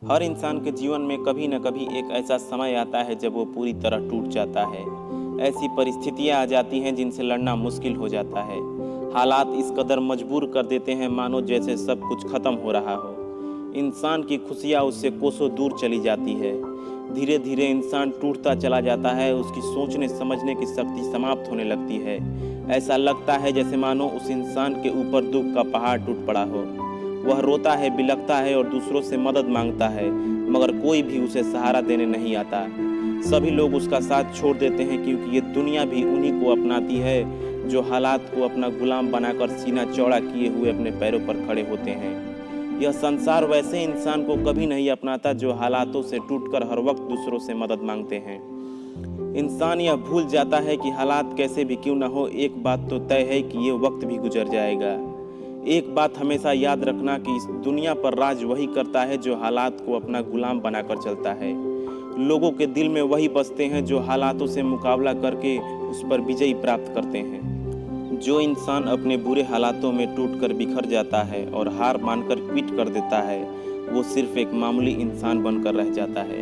हर इंसान के जीवन में कभी न कभी एक ऐसा समय आता है जब वो पूरी तरह टूट जाता है। ऐसी परिस्थितियां आ जाती हैं जिनसे लड़ना मुश्किल हो जाता है। हालात इस कदर मजबूर कर देते हैं मानो जैसे सब कुछ खत्म हो रहा हो। इंसान की खुशियां उससे कोसों दूर चली जाती है। धीरे धीरे इंसान टूटता चला जाता है, उसकी सोचने समझने की शक्ति समाप्त होने लगती है। ऐसा लगता है जैसे मानो उस इंसान के ऊपर दुख का पहाड़ टूट पड़ा हो। वह रोता है, बिलखता है और दूसरों से मदद मांगता है, मगर कोई भी उसे सहारा देने नहीं आता। सभी लोग उसका साथ छोड़ देते हैं क्योंकि ये दुनिया भी उन्हीं को अपनाती है जो हालात को अपना गुलाम बनाकर सीना चौड़ा किए हुए अपने पैरों पर खड़े होते हैं। यह संसार वैसे इंसान को कभी नहीं अपनाता जो हालातों से टूटकर हर वक्त दूसरों से मदद मांगते हैं। इंसान यह भूल जाता है कि हालात कैसे भी क्यों न हो, एक बात तो तय है कि ये वक्त भी गुजर जाएगा। एक बात हमेशा याद रखना कि इस दुनिया पर राज वही करता है जो हालात को अपना गुलाम बनाकर चलता है। लोगों के दिल में वही बसते हैं जो हालातों से मुकाबला करके उस पर विजय प्राप्त करते हैं। जो इंसान अपने बुरे हालातों में टूटकर बिखर जाता है और हार मानकर क्विट कर देता है, वो सिर्फ एक मामूली इंसान बनकर रह जाता है।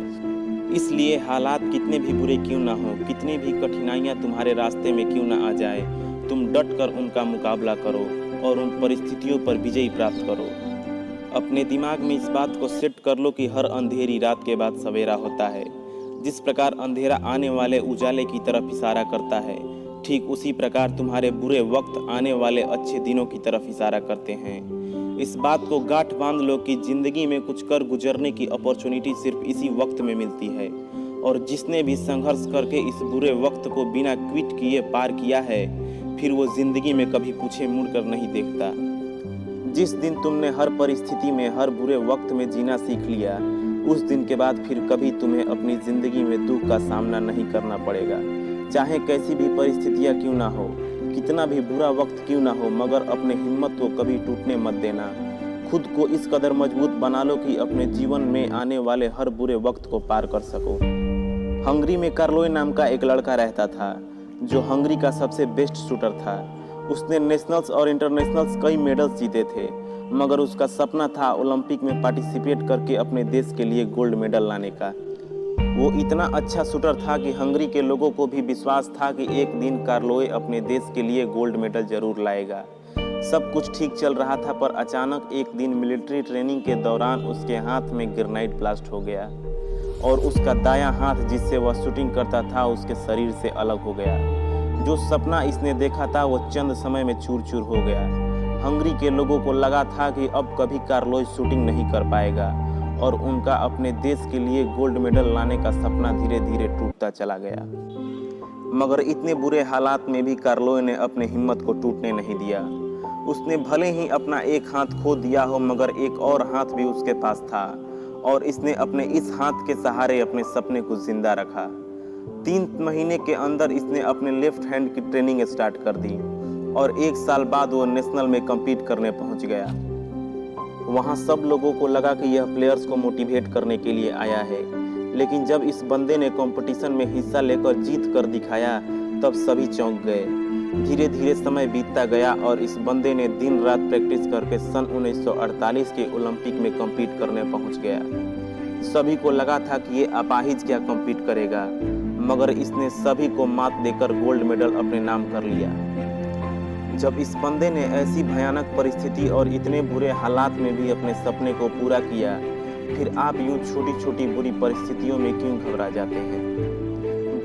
इसलिए हालात कितने भी बुरे क्यों ना हो, कितनी भी कठिनाइयाँ तुम्हारे रास्ते में क्यों ना आ जाए, तुम डट कर उनका मुकाबला करो और उन परिस्थितियों पर विजय प्राप्त करो। अपने दिमाग में इस बात को सेट कर लो कि हर अंधेरी रात के बाद सवेरा होता है। जिस प्रकार अंधेरा आने वाले उजाले की तरफ इशारा करता है, ठीक उसी प्रकार तुम्हारे बुरे वक्त आने वाले अच्छे दिनों की तरफ इशारा करते हैं। इस बात को गांठ बांध लो कि जिंदगी में कुछ कर गुजरने की अपॉर्चुनिटी सिर्फ इसी वक्त में मिलती है, और जिसने भी संघर्ष करके इस बुरे वक्त को बिना क्विट किए पार किया है, फिर वो जिंदगी में कभी पीछे मुड़कर नहीं देखता। जिस दिन तुमने हर परिस्थिति में, हर बुरे वक्त में जीना सीख लिया, उस दिन के बाद फिर कभी तुम्हें अपनी जिंदगी में दुख का सामना नहीं करना पड़ेगा। चाहे कैसी भी परिस्थितियां क्यों ना हो, कितना भी बुरा वक्त क्यों ना हो, मगर अपने हिम्मत को कभी टूटने मत देना। खुद को इस कदर मजबूत बना लो कि अपने जीवन में आने वाले हर बुरे वक्त को पार कर सको। हंगरी में कार्लोय नाम का एक लड़का रहता था जो हंगरी का सबसे बेस्ट शूटर था। उसने नेशनल्स और इंटरनेशनल्स कई मेडल्स जीते थे, मगर उसका सपना था ओलंपिक में पार्टिसिपेट करके अपने देश के लिए गोल्ड मेडल लाने का। वो इतना अच्छा शूटर था कि हंगरी के लोगों को भी विश्वास था कि एक दिन कार्लोय अपने देश के लिए गोल्ड मेडल जरूर लाएगा। सब कुछ ठीक चल रहा था, पर अचानक एक दिन मिलिट्री ट्रेनिंग के दौरान उसके हाथ में ग्रेनाइट ब्लास्ट हो गया और उसका दायां हाथ जिससे वह शूटिंग करता था उसके शरीर से अलग हो गया। जो सपना इसने देखा था वो चंद समय में चूर चूर हो गया। हंगरी के लोगों को लगा था कि अब कभी कार्लोय शूटिंग नहीं कर पाएगा और उनका अपने देश के लिए गोल्ड मेडल लाने का सपना धीरे धीरे टूटता चला गया। मगर इतने बुरे हालात में भी कार्लोय ने अपने हिम्मत को टूटने नहीं दिया। उसने भले ही अपना एक हाथ खो दिया हो, मगर एक और हाथ भी उसके पास था और इसने अपने इस हाथ के सहारे अपने सपने को जिंदा रखा। 3 महीने के अंदर इसने अपने लेफ्ट हैंड की ट्रेनिंग स्टार्ट कर दी और 1 साल बाद वो नेशनल में कम्पीट करने पहुंच गया। वहां सब लोगों को लगा कि यह प्लेयर्स को मोटिवेट करने के लिए आया है, लेकिन जब इस बंदे ने कंपटीशन में हिस्सा लेकर जीत कर दिखाया तब सभी चौंक गए। धीरे धीरे समय बीतता गया और इस बंदे ने दिन रात प्रैक्टिस करके सन 1948 के ओलंपिक में कम्पीट करने पहुंच गया। सभी को लगा था कि ये अपाहिज क्या कम्पीट करेगा, मगर इसने सभी को मात देकर गोल्ड मेडल अपने नाम कर लिया। जब इस बंदे ने ऐसी भयानक परिस्थिति और इतने बुरे हालात में भी अपने सपने को पूरा किया, फिर आप यूं छोटी छोटी बुरी परिस्थितियों में क्यों घबरा जाते हैं?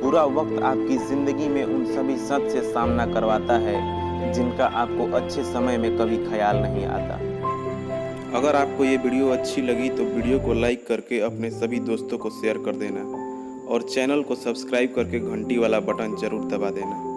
बुरा वक्त आपकी जिंदगी में उन सभी सच से सामना करवाता है जिनका आपको अच्छे समय में कभी ख्याल नहीं आता। अगर आपको ये वीडियो अच्छी लगी तो वीडियो को लाइक करके अपने सभी दोस्तों को शेयर कर देना और चैनल को सब्सक्राइब करके घंटी वाला बटन जरूर दबा देना।